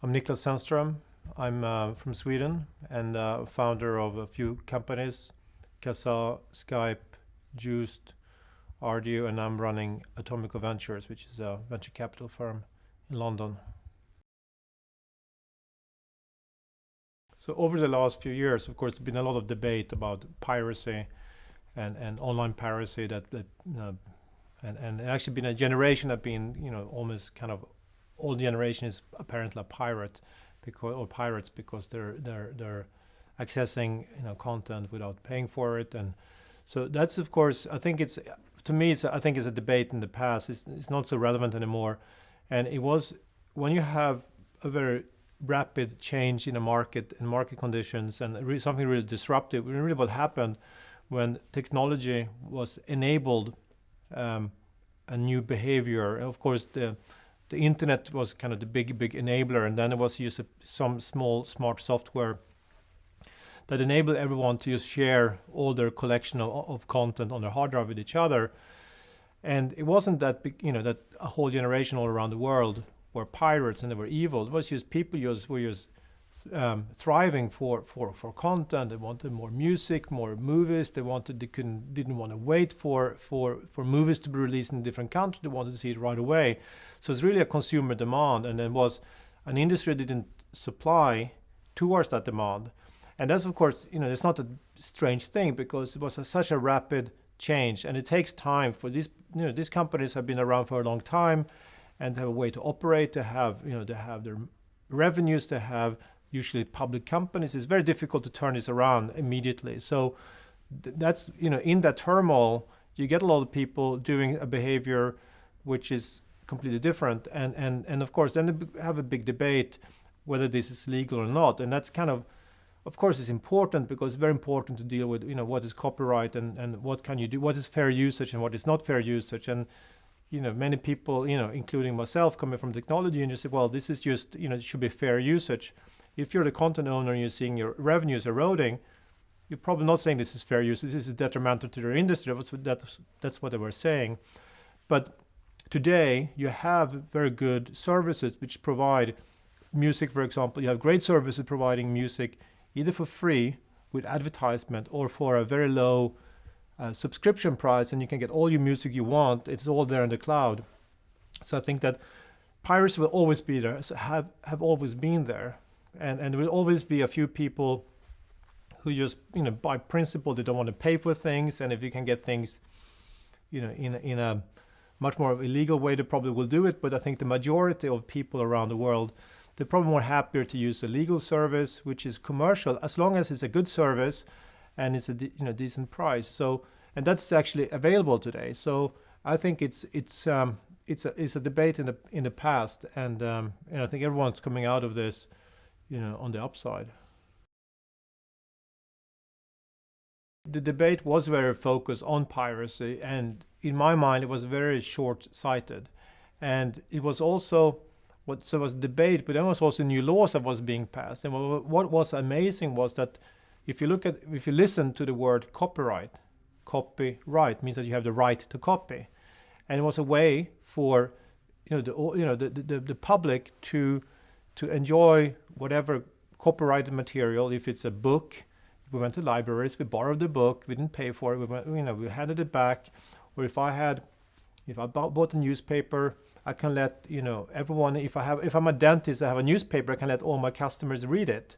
I'm Niklas Zennström. I'm from Sweden and founder of a few companies, Kazaa, Skype, Juiced, Ardio, and I'm running Atomico Ventures, which is a venture capital firm in London. So over the last few years, of course, there's been a lot of debate about piracy and online piracy and actually been a generation that been, almost kind of all generation is apparently a pirate pirates because they're accessing content without paying for it. And so that's, of course, I think it's a debate in the past. It's not so relevant anymore. And it was when you have a very rapid change in a market and market conditions and something really disruptive. Really what happened when technology was enabled a new behavior. And of course, the internet was kind of the big enabler, and then it was just some small smart software that enabled everyone to just share all their collection of content on their hard drive with each other. And it wasn't that big, that a whole generation all around the world were pirates and they were evil. It was just people were just thriving for content. They wanted more music, more movies. Didn't want to wait for movies to be released in different countries. They wanted to see it right away. So it's really a consumer demand, and then was an industry that didn't supply towards that demand. And that's, of course, it's not a strange thing because it was such a rapid change, and it takes time for these. These companies have been around for a long time, and have a way to operate. To have they have their revenues. To have usually public companies. It's very difficult to turn this around immediately. So that's in that turmoil, you get a lot of people doing a behavior which is completely different, and of course then they have a big debate whether this is legal or not. And that's of course it's important because it's very important to deal with what is copyright and what can you do, what is fair usage and what is not fair usage. And many people, including myself, coming from technology and just say, well, this is just, it should be fair usage. If you're the content owner and you're seeing your revenues eroding, you're probably not saying this is fair usage. This is detrimental to their industry. That's what they were saying. But today, you have very good services which provide music, for example. You have great services providing music either for free with advertisement or for a very low subscription price, and you can get all your music you want. It's all there in the cloud. So I think that piracy will always be there, have always been there, and there will always be a few people who just by principle they don't want to pay for things, and if you can get things in a much more illegal way, they probably will do it. But I think the majority of people around the world, they're probably more happier to use a legal service which is commercial, as long as it's a good service and it's a decent price. So, and that's actually available today. So I think it's a debate in the past, and I think everyone's coming out of this, on the upside. The debate was very focused on piracy, and in my mind, it was very short-sighted. And it was also it was debate, but there was also new laws that was being passed. And what was amazing was that if you listen to the word copyright means that you have the right to copy, and it was a way for the public to enjoy whatever copyrighted material. If it's a book, we went to libraries, we borrowed the book, we didn't pay for it, we handed it back. Or if I bought a newspaper, I can let everyone. If I'm a dentist, I have a newspaper, I can let all my customers read it.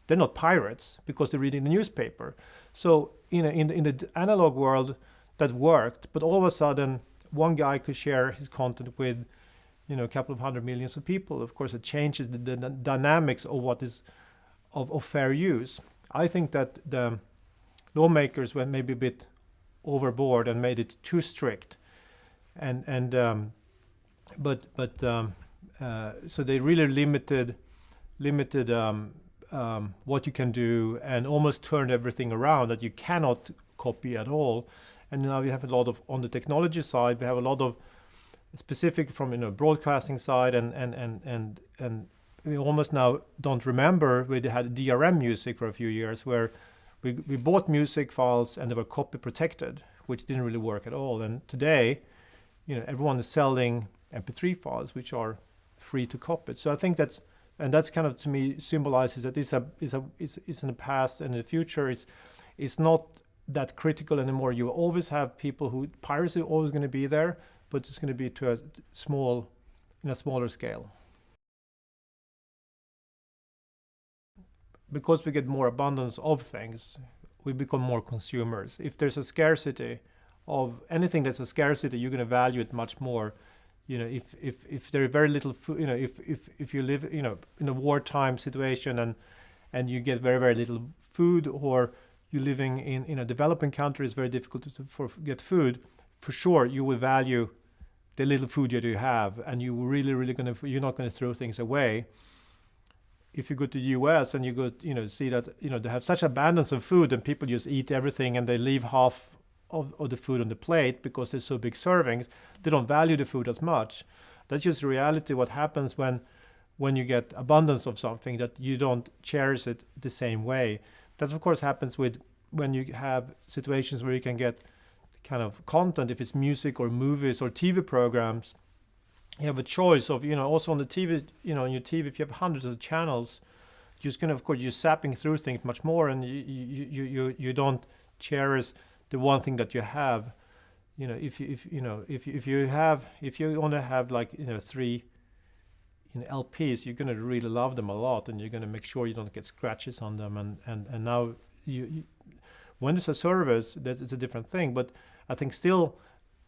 They're not pirates because they're reading the newspaper. So in the analog world, that worked, but all of a sudden, one guy could share his content with a couple of 100 million of people. Of course, it changes the dynamics of what is of fair use. I think that the lawmakers went maybe a bit overboard and made it too strict, so they really limited what you can do and almost turned everything around that you cannot copy at all. And now we have a lot of, on the technology side, we have a lot of specific from broadcasting side, and we almost now don't remember. We had DRM music for a few years where we bought music files and they were copy protected, which didn't really work at all. And today, everyone is selling MP3 files which are free to copy. So I think that's and that's kind of, to me, symbolizes that it's in the past, and in the future it's not that critical anymore. You always have people who piracy is always going to be there, but it's going to be to a smaller scale. Because we get more abundance of things, we become more consumers. If there's a scarcity of anything, that's a scarcity, you're going to value it much more. If there is very little food, if you live, in a wartime situation and you get very, very little food, or you're living in a developing country, it's very difficult to get food. For sure, you will value the little food that you have, and you're not going to throw things away. If you go to the US and you go, see that, they have such abundance of food, and people just eat everything, and they leave half of the food on the plate because there's so big servings, they don't value the food as much. That's just reality. What happens when you get abundance of something, that you don't cherish it the same way. That of course happens when you have situations where you can get kind of content, if it's music or movies or TV programs. You have a choice of, also on the TV, on your TV, if you have hundreds of channels, you're zapping through things much more, and you don't cherish the one thing that you have. If you only have like 3 LPs, you're going to really love them a lot, and you're going to make sure you don't get scratches on them. And now when it's a service, it's a different thing. But I think still,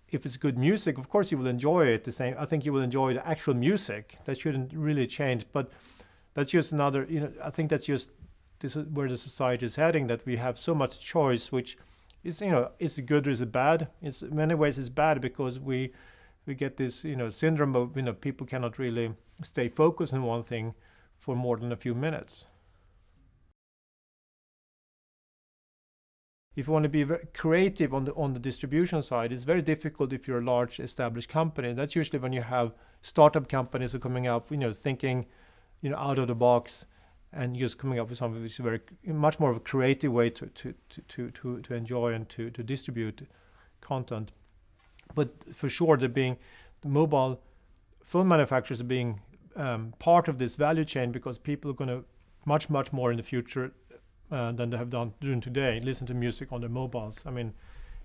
if it's good music, of course you will enjoy it the same. I think you will enjoy the actual music. That shouldn't really change. But that's just another, I think this is where the society is heading, that we have so much choice, which is, is it good or is it bad? In many ways it's bad, because we get this, syndrome of, people cannot really stay focused on one thing for more than a few minutes. If you want to be very creative on the distribution side, it's very difficult if you're a large established company. That's usually when you have startup companies who are coming up, thinking, out of the box, and just coming up with something which is much more of a creative way to enjoy and to distribute content. But for sure, the mobile phone manufacturers are being part of this value chain, because people are going to much more in the future than they have done during today, listen to music on their mobiles. I mean,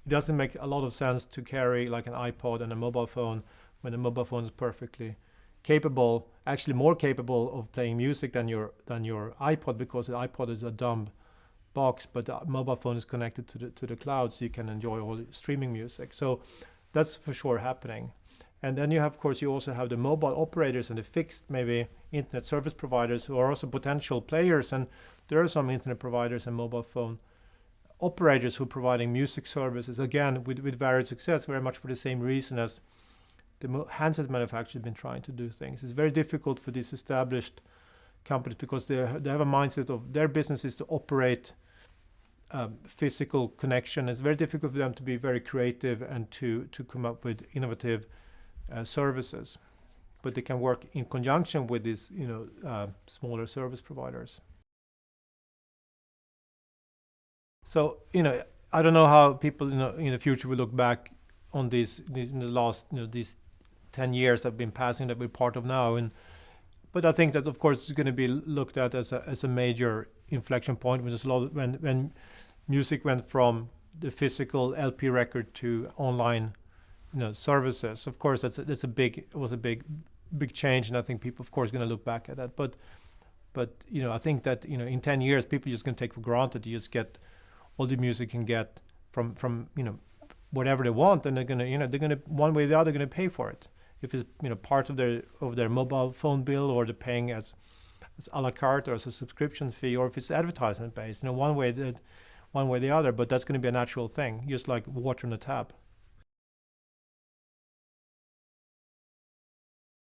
it doesn't make a lot of sense to carry like an iPod and a mobile phone when the mobile phone is perfectly capable, actually more capable of playing music than your iPod, because the iPod is a dumb box, but the mobile phone is connected to the cloud, so you can enjoy all the streaming music. So that's for sure happening. And then you also have the mobile operators and the fixed, maybe internet service providers, who are also potential players. And there are some internet providers and mobile phone operators who are providing music services, again, with varied success, very much for the same reason as the handset manufacturers have been trying to do things. It's very difficult for these established companies, because they have a mindset of their business is to operate physical connection. It's very difficult for them to be very creative and to come up with innovative services, but they can work in conjunction with these smaller service providers. So I don't know how people in the future will look back on these in the last these 10 years that have been passing, that we're part of now, but I think that of course it's going to be looked at as a major inflection point, when there's a lot when music went from the physical LP record to online services. Of course, it was a big change, and I think people, of course, going to look back at that. But I think that in 10 years, people just going to take for granted you just get all the music you can get from whatever they want, and they're gonna one way or the other going to pay for it. If it's part of their mobile phone bill, or they're paying as a la carte or as a subscription fee, or if it's advertisement based, one way or the other. But that's going to be a natural thing, just like water on the tap.